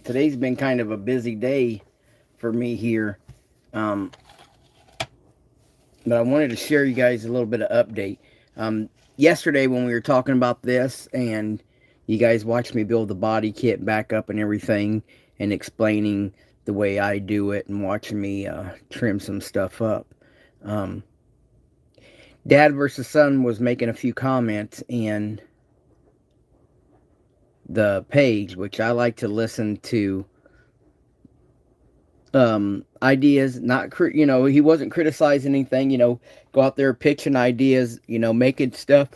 Today's been kind of a busy day for me here. Um, but I wanted to share you guys a little bit of update. Yesterday when we were talking about this and you guys watched me build the body kit back up and everything and explaining the way I do it and watching me trim some stuff up. Um, Dad versus son was making a few comments in the page, which I like to listen to ideas, not he wasn't criticizing anything, go out there pitching ideas, making stuff,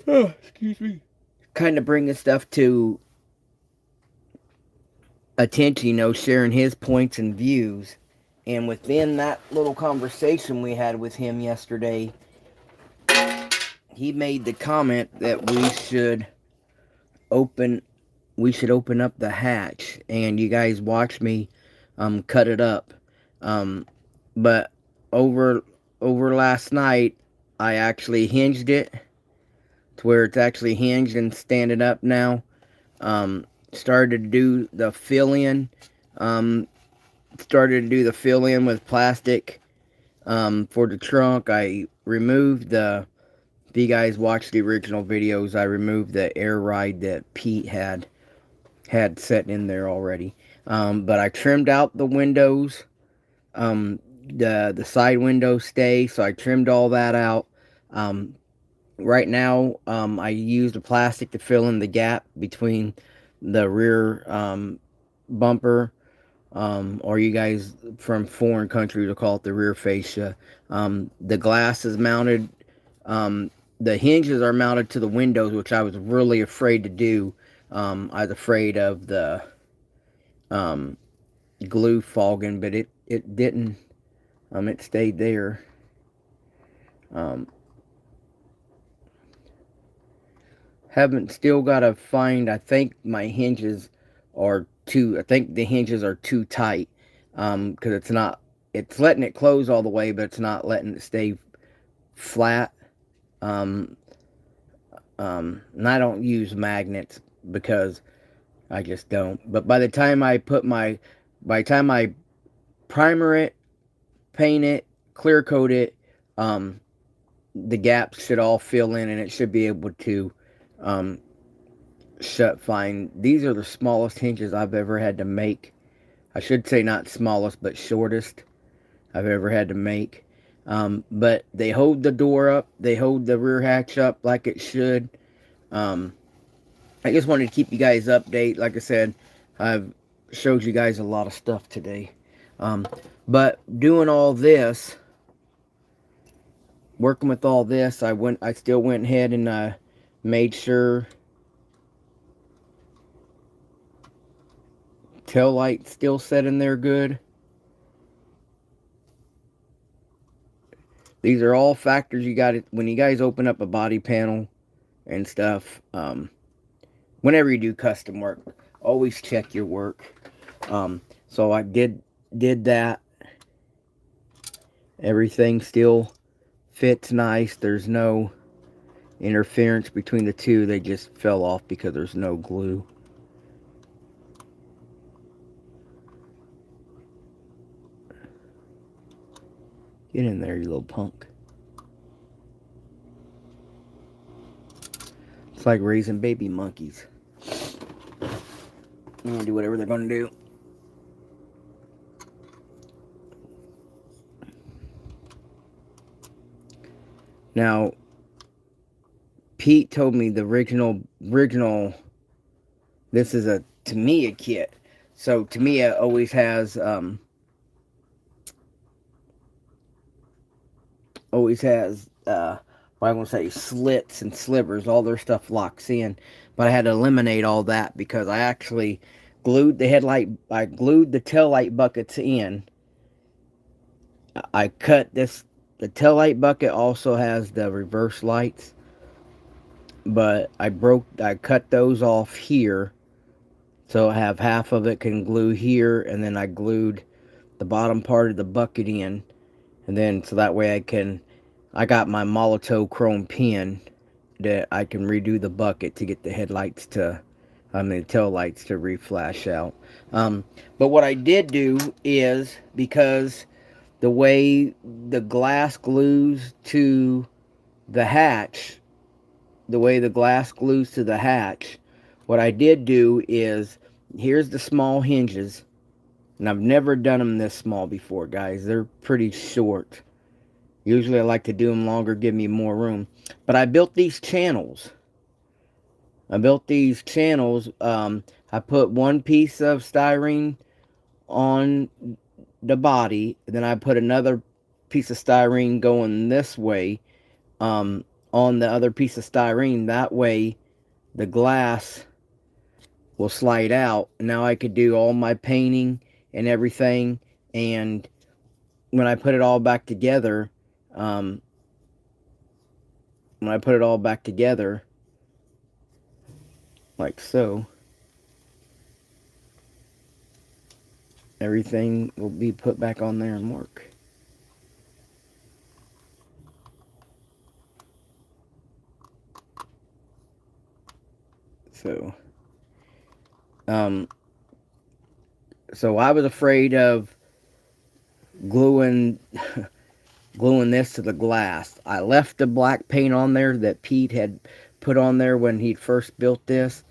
excuse me, kind of bringing stuff to attention, sharing his points and views. And within that little conversation we had with him yesterday, he made the comment that open we should open up the hatch, and you guys watch me cut it up. But over last night, I actually hinged it to where it's actually hinged and standing up now. Started to do the fill-in. With plastic for the trunk. I removed if you guys watched the original videos, I removed the air ride that Pete had set in there already. But I trimmed out the windows. The side windows stay, so I trimmed all that out. Right now, I used the plastic to fill in the gap between the rear bumper, or you guys from foreign countries will call it the rear fascia. The glass is mounted. The hinges are mounted to the windows, which I was really afraid to do. I was afraid of the glue fogging, but it didn't. It stayed there. Haven't still got to find. I think my hinges are I think the hinges are too tight. Because it's not. It's letting it close all the way, but it's not letting it stay flat. And I don't use magnets because I just don't. But by the time I primer it, paint it, clear coat it, the gaps should all fill in and it should be able to shut fine. These are the smallest hinges I've ever had to make. I should say not smallest, but shortest I've ever had to make. But they hold the door up. They hold the rear hatch up like it should. I just wanted to keep you guys update. Like I said, I've showed you guys a lot of stuff today. But doing all this, working with all this, I still went ahead and made sure tail light still set in there good. These are all factors you got when you guys open up a body panel and stuff. Whenever you do custom work, always check your work. So I did that. Everything still fits nice. There's no interference between the two. They just fell off because there's no glue. Get in there, you little punk. It's like raising baby monkeys. I'm gonna do whatever they're gonna do. Now, Pete told me the original, this is a Tamiya kit. So Tamiya always has, I want to say slits and slivers. All their stuff locks in. But I had to eliminate all that because I actually glued the headlight, I glued the taillight buckets in. I cut this, the taillight bucket also has the reverse lights. But I cut those off here. So I have half of it can glue here, and then I glued the bottom part of the bucket in. And then, so that way I got my Molotov chrome pin that I can redo the bucket to get the headlights to The tail lights to reflash out. But what I did do is, because the way the glass glues to the hatch, what I did do is, here's the small hinges. And I've never done them this small before, guys. They're pretty short. Usually I like to do them longer, give me more room. But I built these channels. I put one piece of styrene on the body. Then I put another piece of styrene going this way on the other piece of styrene. That way the glass will slide out. Now I could do all my painting and everything. And when I put it all back together, like so, everything will be put back on there and work. So, so I was afraid of gluing this to the glass. I left the black paint on there that Pete had put on there when he first built this,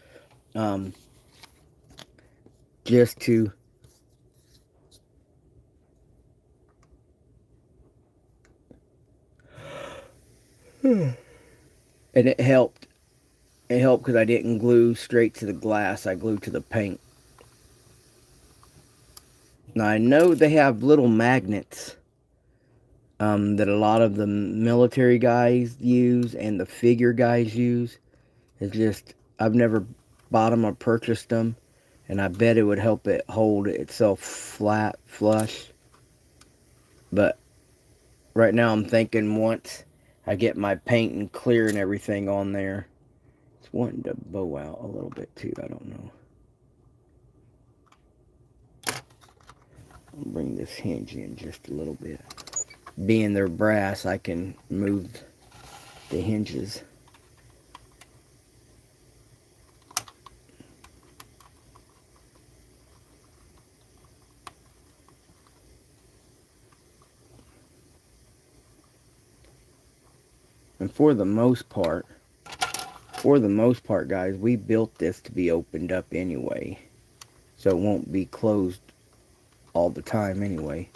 just to and it helped. It helped because I didn't glue straight to the glass. I glued to the paint. Now I know they have little magnets that a lot of the military guys use and the figure guys use. It's just, I've never bought them or purchased them, and I bet it would help it hold itself flat, flush. But right now I'm thinking once I get my paint and clear and everything on there, it's wanting to bow out a little bit too, I don't know. I'll bring this hinge in just a little bit. Being they're brass, I can move the hinges. And for the most part, guys, we built this to be opened up anyway. So it won't be closed all the time anyway.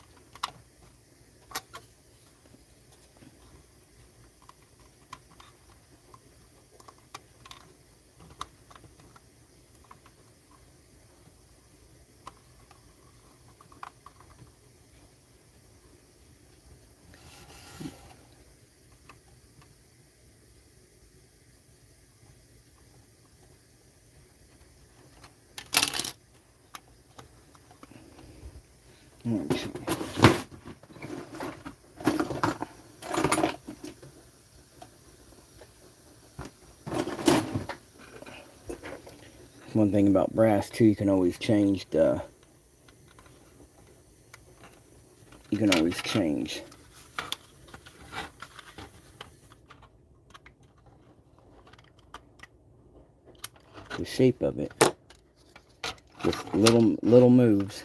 One thing about brass too, you can always change the shape of it with little moves.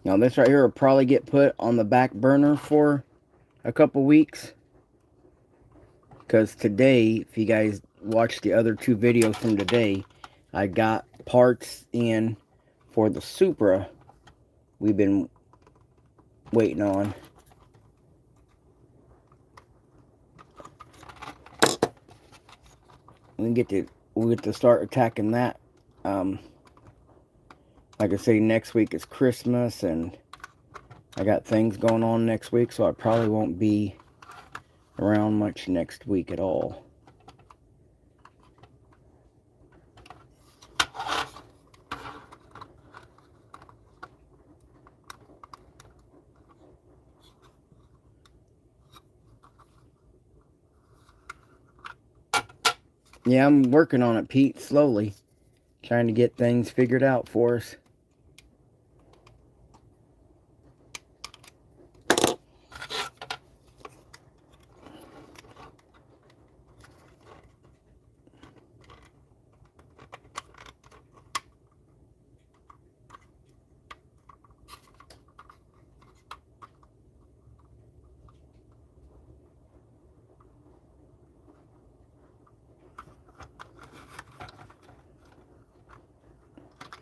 Now this right here will probably get put on the back burner for a couple weeks, because today, if you guys watched the other two videos from today, I got parts in for the Supra we've been waiting on. We'll get to start attacking that. Like I say, next week is Christmas, and I got things going on next week, so I probably won't be around much next week at all. Yeah, I'm working on it, Pete, slowly. trying to get things figured out for us.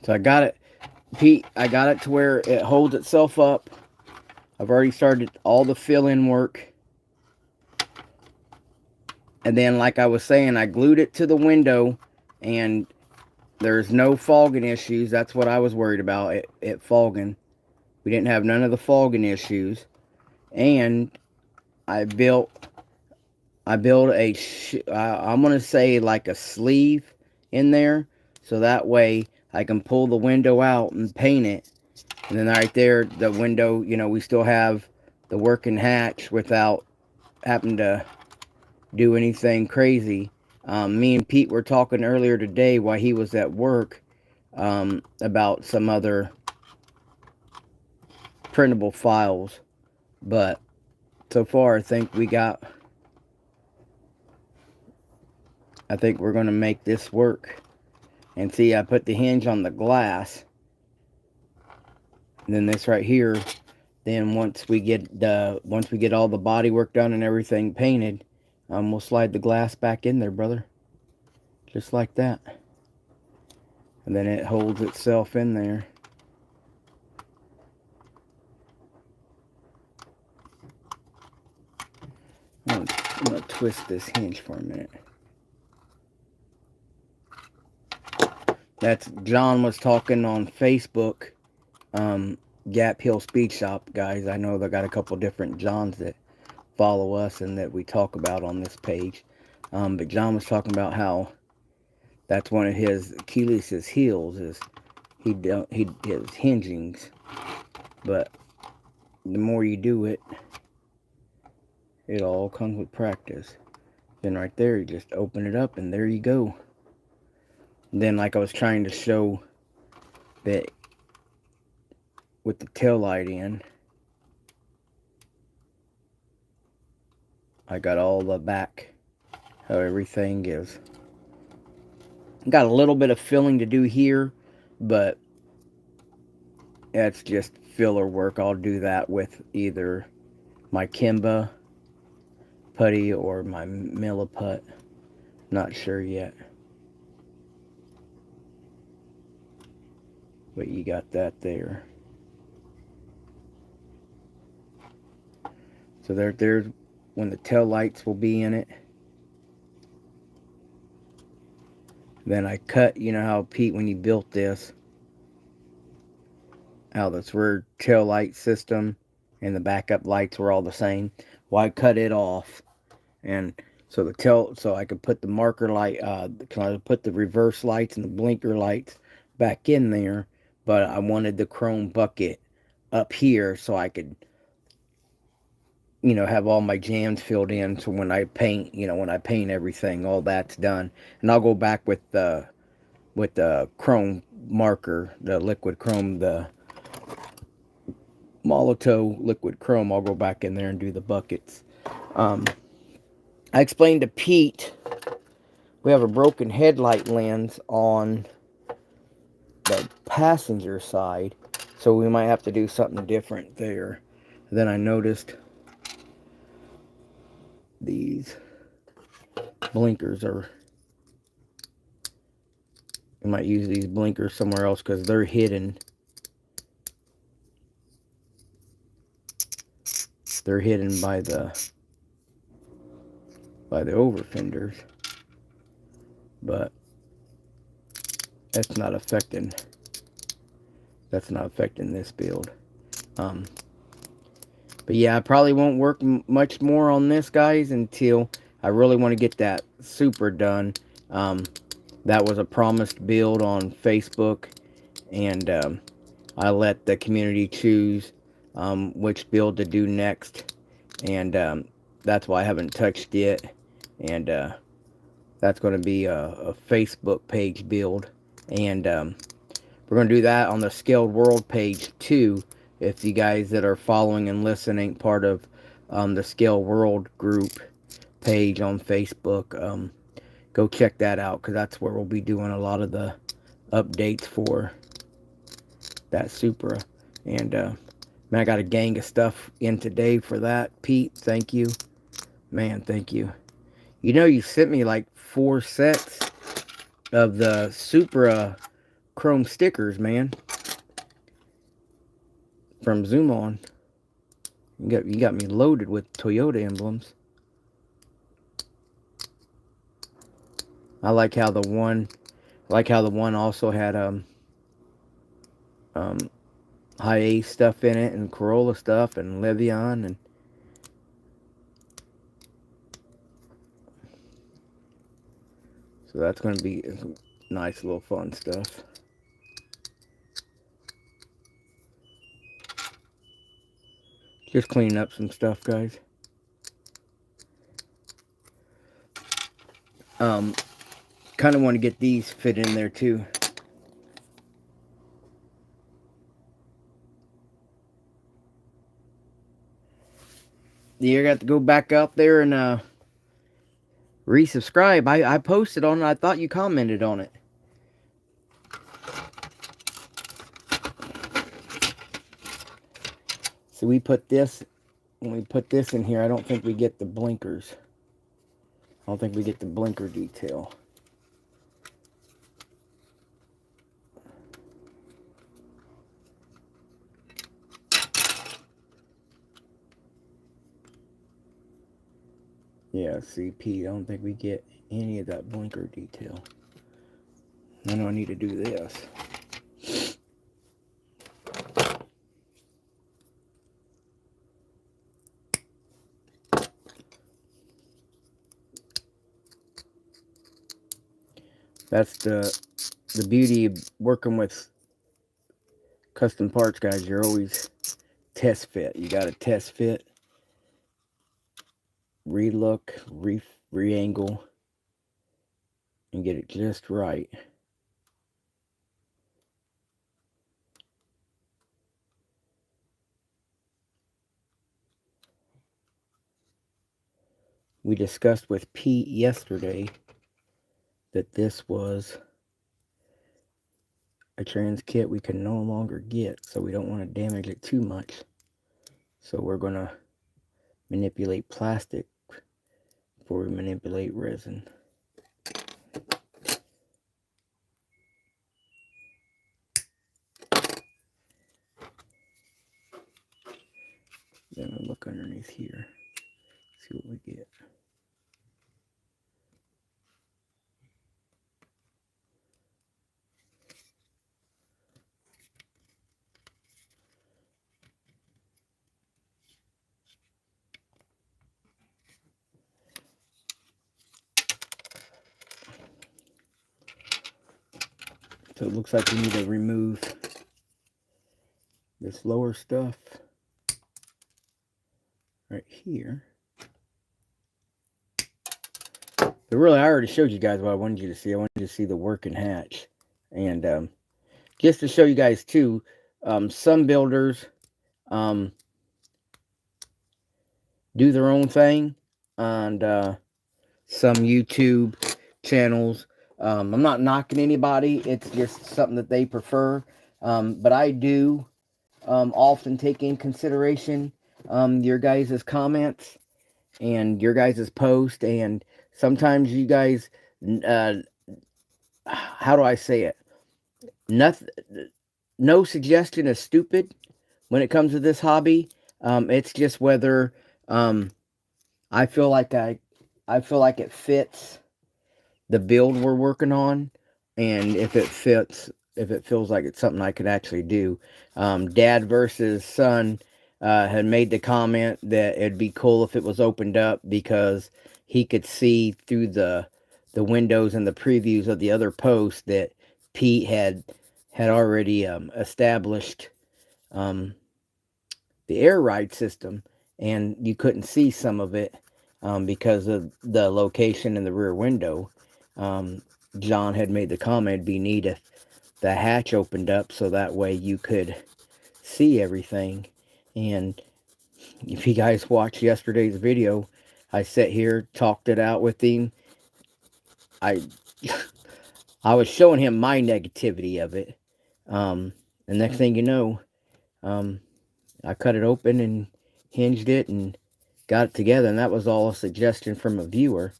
So I got it, Pete, I got it to where it holds itself up. I've already started all the fill-in work. And then, like I was saying, I glued it to the window, and there's no fogging issues. That's what I was worried about, it fogging. We didn't have none of the fogging issues. And I built I'm going to say like a sleeve in there. So that way I can pull the window out and paint it. And then right there, the window, we still have the working hatch without having to do anything crazy. Me and Pete were talking earlier today while he was at work about some other printable files. But so far, I think we're going to make this work. And see, I put the hinge on the glass. And then this right here, then once we get all the body work done and everything painted, we'll slide the glass back in there, brother. Just like that. And then it holds itself in there. I'm going to twist this hinge for a minute. That's John was talking on Facebook. Gap Hill Speed Shop, guys. I know they got a couple different Johns that follow us and that we talk about on this page. But John was talking about how that's one of his Achilles' heels is his hingings. But the more you do it, it all comes with practice. Then right there, you just open it up and there you go. And then, like I was trying to show that with the tail light in, I got all the back, how everything is. Got a little bit of filling to do here, but that's just filler work. I'll do that with either my Kimba putty or my Milliput. Not sure yet. But you got that there. So there's when the tail lights will be in it. Then I cut, you know how Pete, when you built this, how this rear tail light system and the backup lights were all the same. Well, I cut it off, and so so I could put the marker light, can I put the reverse lights and the blinker lights back in there, but I wanted the chrome bucket up here so I could, have all my jams filled in. So when I paint, everything, all that's done, and I'll go back with the chrome marker, the liquid chrome, the Molotov liquid chrome. I'll go back in there and do the buckets. I explained to Pete we have a broken headlight lens on the passenger side, so we might have to do something different there. Then I noticed these blinkers are, I might use these blinkers somewhere else because they're hidden. They're hidden by the over fenders, but that's not affecting this build. But yeah, I probably won't work much more on this, guys, until I really want to get that super done. That was a promised build on Facebook, and I let the community choose which build to do next, and that's why I haven't touched it. And that's going to be a Facebook page build, And we're going to do that on the Scaledworld page too. If you guys that are following and listening part of the Scaledworld group page on Facebook, go check that out, because that's where we'll be doing a lot of the updates for that Supra. And man, I got a gang of stuff in today for that. Pete, thank you. Man, thank you. You know, you sent me like 4 sets of the Supra chrome stickers, man, from Zoom On. You got me loaded with Toyota emblems. I like how the one also had high A stuff in it, and Corolla stuff, and Levion, and so that's going to be nice little fun stuff. Just cleaning up some stuff, guys. Kind of want to get these fit in there too. You got to go back out there and resubscribe. I posted on it. I thought you commented on it. So we put this, when we put this in here, I don't think we get the blinkers. I don't think we get the blinker detail. Yeah, CP, I don't think we get any of that blinker detail. I know I need to do this. That's the beauty of working with custom parts, guys. You're always test fit. You got to test fit, re-look, re-angle, and get it just right. We discussed with Pete yesterday that this was a trans kit we can no longer get, so we don't want to damage it too much. So we're going to manipulate plastic before we manipulate resin. Then we'll look underneath here, see what we get. So it looks like we need to remove this lower stuff right here. But really, I already showed you guys what I wanted you to see. I wanted you to see the working hatch. And just to show you guys too, some builders do their own thing, and some YouTube channels. I'm not knocking anybody. It's just something that they prefer. But I do often take in consideration your guys' comments and your guys' post. And sometimes you guys, how do I say it? No suggestion is stupid when it comes to this hobby. It's just whether I feel like it fits the build we're working on, and if it feels like it's something I could actually do. Dad versus son had made the comment that it'd be cool if it was opened up, because he could see through the windows and the previews of the other posts that Pete had already established the air ride system, and you couldn't see some of it because of the location in the rear window. John had made the comment, it'd be neat the hatch opened up so that way you could see everything. And if you guys watched yesterday's video, I sat here, talked it out with him. I I was showing him my negativity of it. The next thing you know, I cut it open and hinged it and got it together. And that was all a suggestion from a viewer.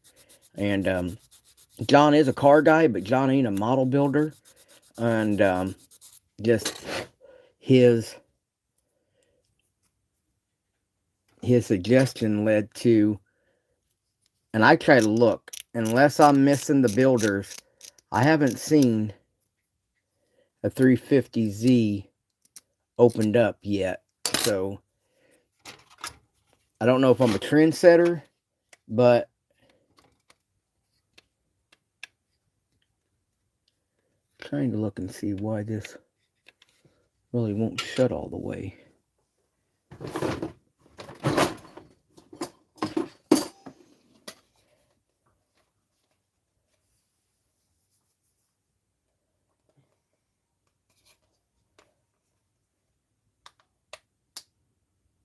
And John is a car guy, but John ain't a model builder. And just his suggestion led to, and I try to look, unless I'm missing the builders, I haven't seen a 350Z opened up yet. So I don't know if I'm a trendsetter, but I'm trying to look and see why this really won't shut all the way.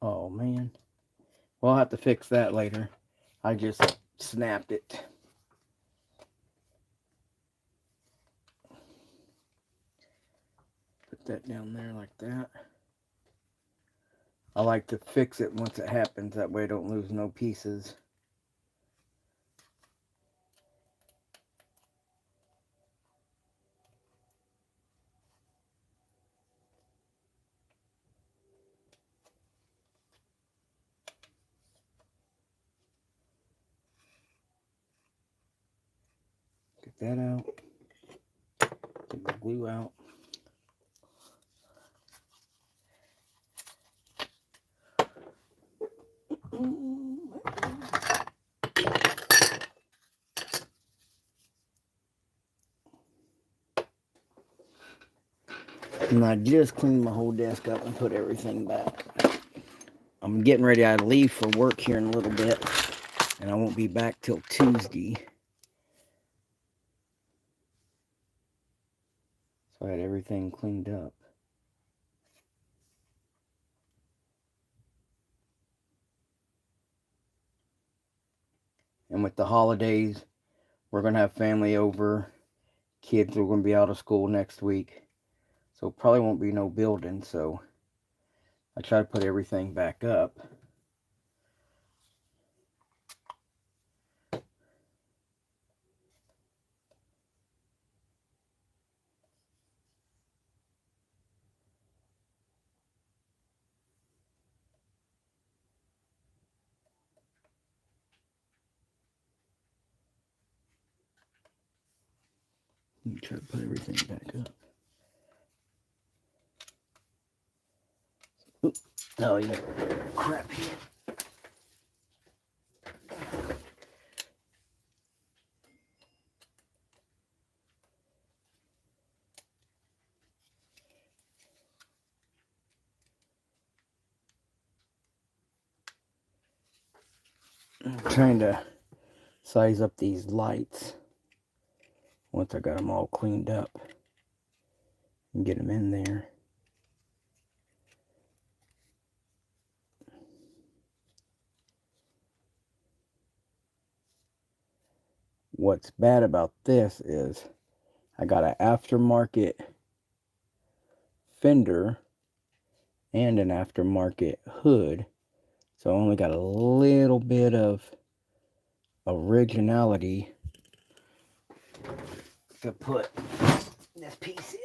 Oh man. Well, I'll have to fix that later. I just snapped it. Put that down there like that. I like to fix it once it happens. That way I don't lose no pieces. Get that out. Get the glue out. And I just cleaned my whole desk up and put everything back. I'm getting ready to leave for work here in a little bit, and I won't be back till Tuesday. So I had everything cleaned up. And with the holidays, we're going to have family over. Kids are going to be out of school next week. So probably won't be no building. So I try to put everything back up. Let me try to put everything back up. Oops. Oh, yeah. Crap here. I'm trying to size up these lights once I got them all cleaned up and get them in there. What's bad about this is I got an aftermarket fender and an aftermarket hood, so I only got a little bit of originality to put this piece in.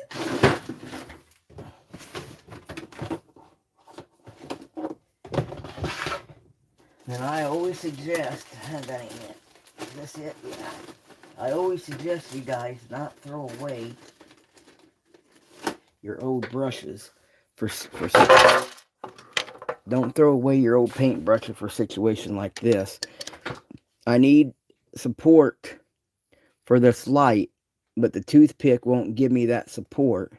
And I always suggest, that ain't it. Is this it? Yeah. I always suggest you guys not throw away your old brushes for don't throw away your old paintbrushes for a situation like this. I need support for this light, but the toothpick won't give me that support.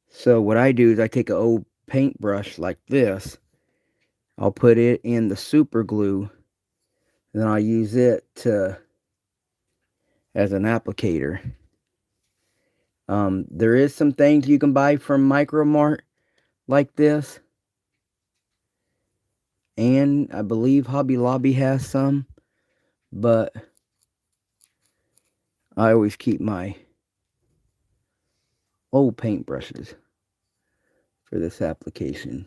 So what I do is I take an old paintbrush like this. I'll put it in the super glue, and then I'll use it as an applicator. There is some things you can buy from Micro Mart like this, and I believe Hobby Lobby has some, but I always keep my old paintbrushes for this application.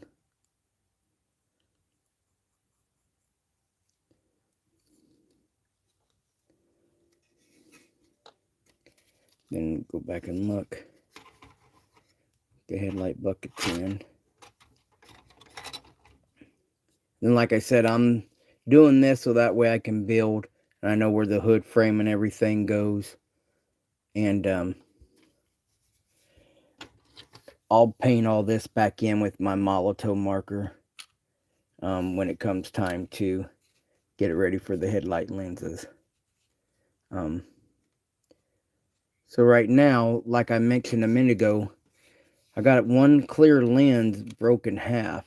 Then go back and look. The headlight bucket's in. And like I said, I'm doing this so that way I can build, and I know where the hood frame and everything goes. And I'll paint all this back in with my Molotow marker when it comes time to get it ready for the headlight lenses. So right now, like I mentioned a minute ago, I got one clear lens broken half.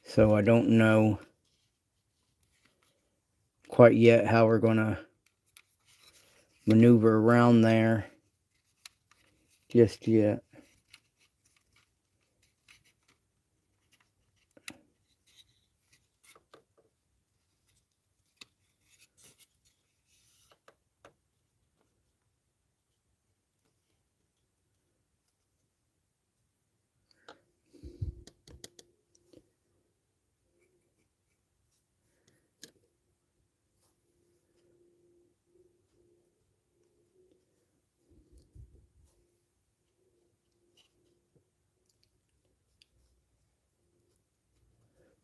So I don't know quite yet how we're going to maneuver around there just yet.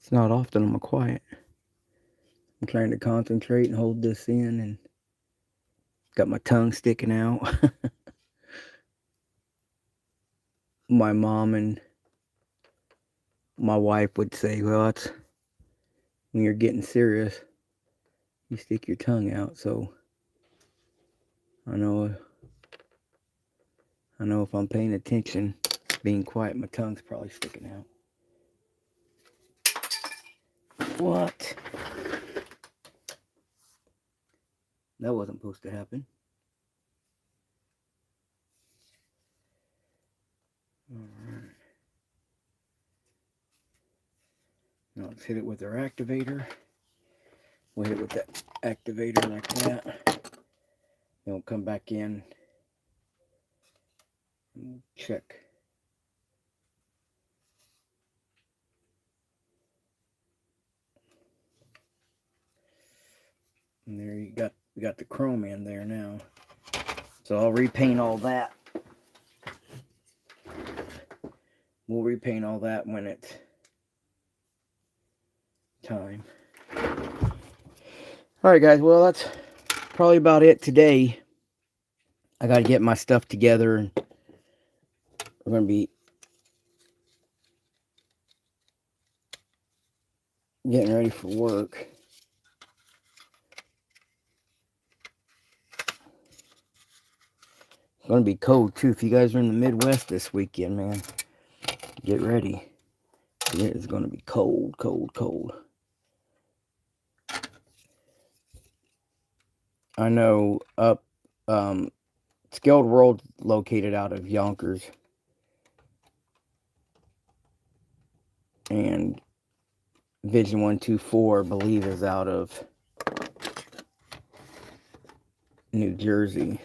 It's not often I'm quiet. I'm trying to concentrate and hold this in, and got my tongue sticking out. My mom and my wife would say, well, that's when you're getting serious, you stick your tongue out. So I know if I'm paying attention, being quiet, my tongue's probably sticking out. What? That wasn't supposed to happen. Alright. Now let's hit it with our activator. We'll hit it with that activator like that. Then we'll come back in and check. And there you got the chrome in there now. So I'll repaint all that. We'll repaint all that when it's time. Alright guys, well that's probably about it today. I gotta get my stuff together, and we're gonna be getting ready for work. It's gonna be cold too. If you guys are in the Midwest this weekend, man, get ready. It is gonna be cold, cold, cold. I know up Scaledworld located out of Yonkers, and Vision 124 I believe is out of New Jersey.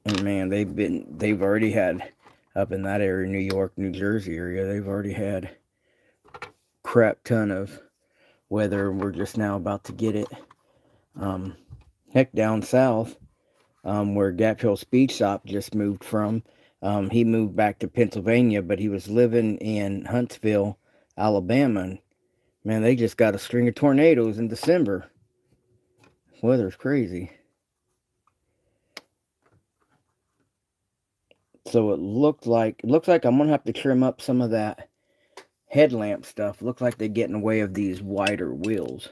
And man, they've already had up in that area, New York, New Jersey area, they've already had crap ton of weather. We're just now about to get it. Heck, down south, where Gap Hill Speed Shop just moved from, he moved back to Pennsylvania, but he was living in Huntsville, Alabama. And man, they just got a string of tornadoes in December. Weather's crazy. So it looks like I'm gonna have to trim up some of that headlamp stuff. Looks like they're getting away of these wider wheels.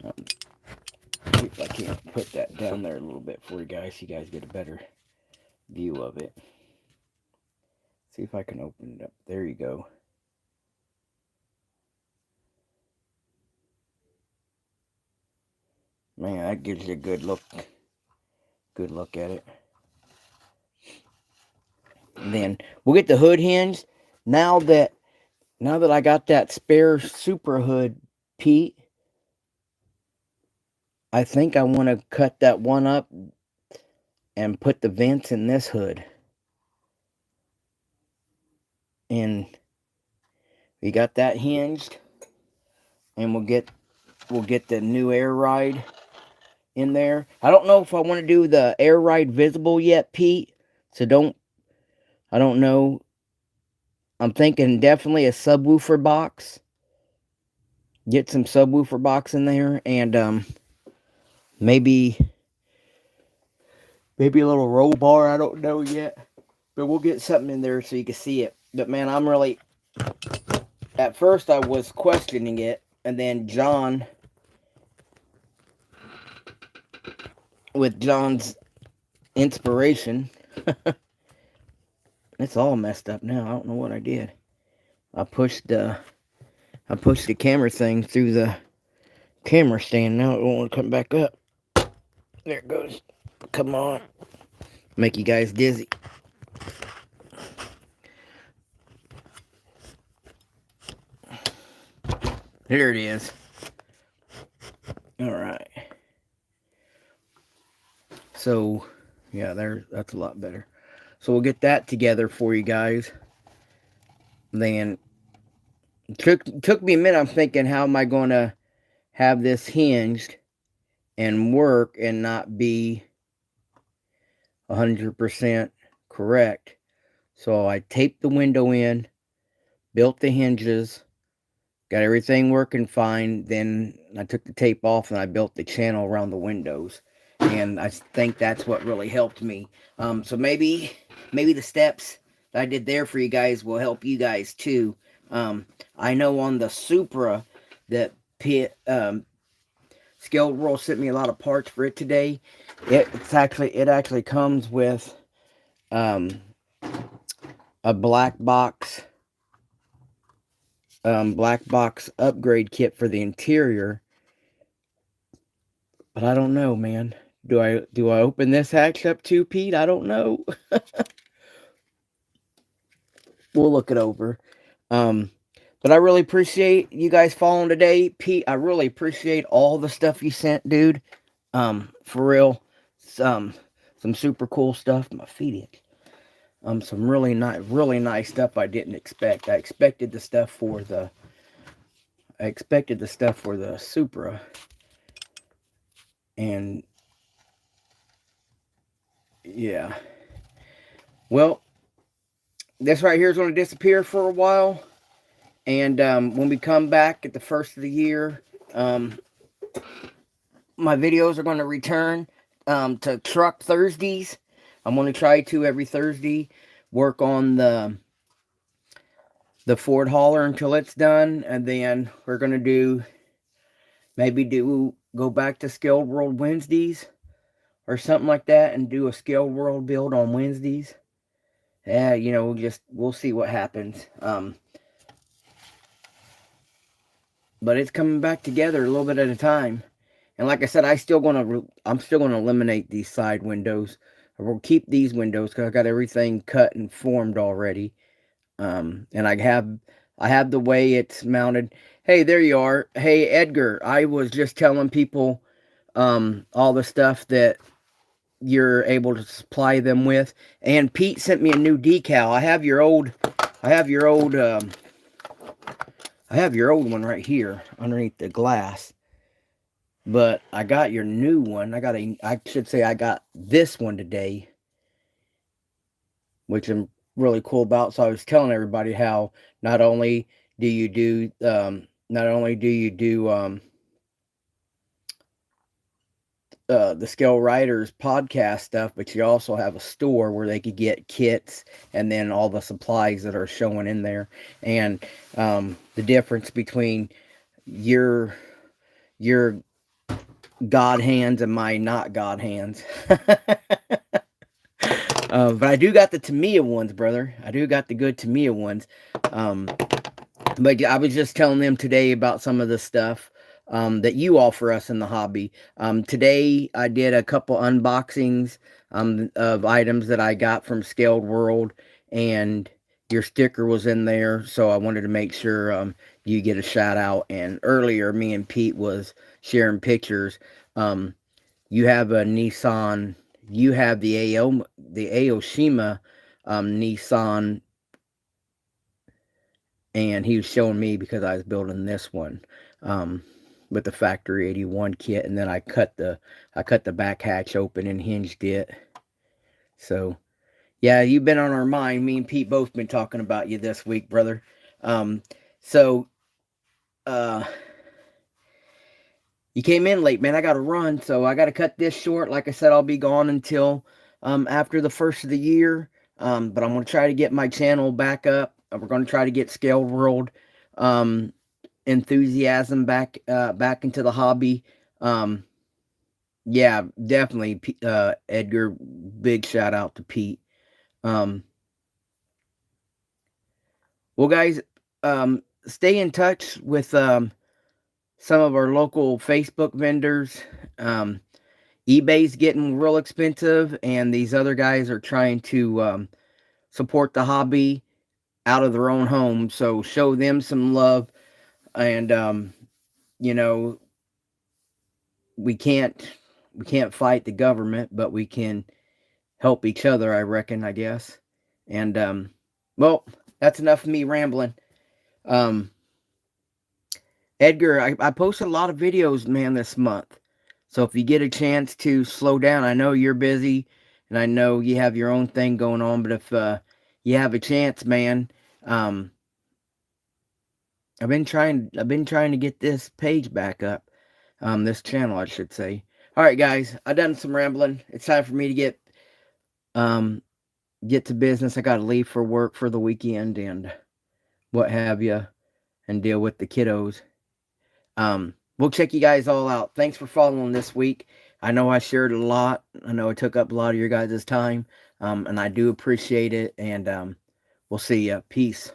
See if I can't put that down there a little bit for you guys, so you guys get a better view of it. See if I can open it up. There you go. Man, that gives you a good look good look at it. And then we'll get the hood hinged. Now that I got that spare Supra hood, Pete, I think I want to cut that one up and put the vents in this hood. And we got that hinged, and we'll get the new air ride in there. I don't know if I want to do the air ride visible yet, Pete. So I don't know. I'm thinking definitely a subwoofer box. Get some subwoofer box in there, and maybe a little roll bar. I don't know yet, but we'll get something in there so you can see it. But man, I'm really, at first I was questioning it, and then John, with John's inspiration, it's all messed up now. I don't know what I did. I pushed the camera thing through the camera stand. Now it won't come back up. There it goes. Come on. Make you guys dizzy. Here it is. Alright. So, yeah, that's a lot better. So we'll get that together for you guys. Then, took me a minute. I'm thinking, how am I going to have this hinged and work and not be 100% correct? So I taped the window in, built the hinges, got everything working fine. Then I took the tape off and I built the channel around the windows. And I think that's what really helped me. So maybe the steps that I did there for you guys will help you guys too. I know on the Supra that Scaledworld sent me a lot of parts for it today. It actually comes with a black box upgrade kit for the interior. But I don't know, man. Do I open this hatch up too, Pete? I don't know. We'll look it over. But I really appreciate you guys following today. Pete, I really appreciate all the stuff you sent, dude. For real. Some super cool stuff. My feet itch. Some really nice stuff I didn't expect. I expected the stuff for the Supra. And yeah. Well, this right here is going to disappear for a while. And when we come back at the first of the year, my videos are going to return to Truck Thursdays. I'm going to try to every Thursday work on the Ford hauler until it's done. And then we're going to go back to Scaledworld Wednesdays or something like that and do a Scaledworld build on Wednesdays. Yeah, you know, we'll see what happens. But it's coming back together a little bit at a time. And like I said, I'm still going to eliminate these side windows. We'll keep these windows because I got everything cut and formed already. And I have the way it's mounted. Hey, there you are. Hey, Edgar, I was just telling people all the stuff that you're able to supply them with. And Pete sent me a new decal. I have your old one right here underneath the glass. But I got your new one. I should say I got this one today, which I'm really cool about. So I was telling everybody how not only do you do the Scale Riders podcast stuff, but you also have a store where they could get kits and then all the supplies that are showing in there. And the difference between your God hands and my not God hands. But I do got the Tamiya ones, brother. I do got the good Tamiya ones. But I was just telling them today about some of the stuff. that you offer us in the hobby. Today I did a couple unboxings of items that I got from Scaledworld, and your sticker was in there, so I wanted to make sure you get a shout out. And earlier, me and Pete was sharing pictures. You have a Nissan. You have the Aoshima Nissan, and he was showing me because I was building this one with the factory 81 kit, and then I cut the back hatch open and hinged it. So yeah, you've been on our mind. Me and Pete both been talking about you this week, brother. So uh you came in late, man. I gotta run, so I gotta cut this short. Like I said, I'll be gone until after the first of the year. But I'm gonna try to get my channel back up. We're gonna try to get Scale World enthusiasm back into the hobby. Yeah, definitely, Edgar. Big shout out to Pete. Well, guys, stay in touch with some of our local Facebook vendors. eBay's getting real expensive, and these other guys are trying to support the hobby out of their own home. So show them some love, and you know, we can't fight the government, but we can help each other, I reckon, I guess. And well, that's enough of me rambling. Um, Edgar, I posted a lot of videos, man, this month. So if you get a chance to slow down, I know you're busy, and I know you have your own thing going on, but if you have a chance, man, I've been trying to get this page back up, this channel, I should say. All right, guys, I've done some rambling. It's time for me to get to business. I got to leave for work for the weekend and what have you, and deal with the kiddos. We'll check you guys all out. Thanks for following this week. I know I shared a lot. I know I took up a lot of your guys' time, and I do appreciate it. And we'll see ya. Peace.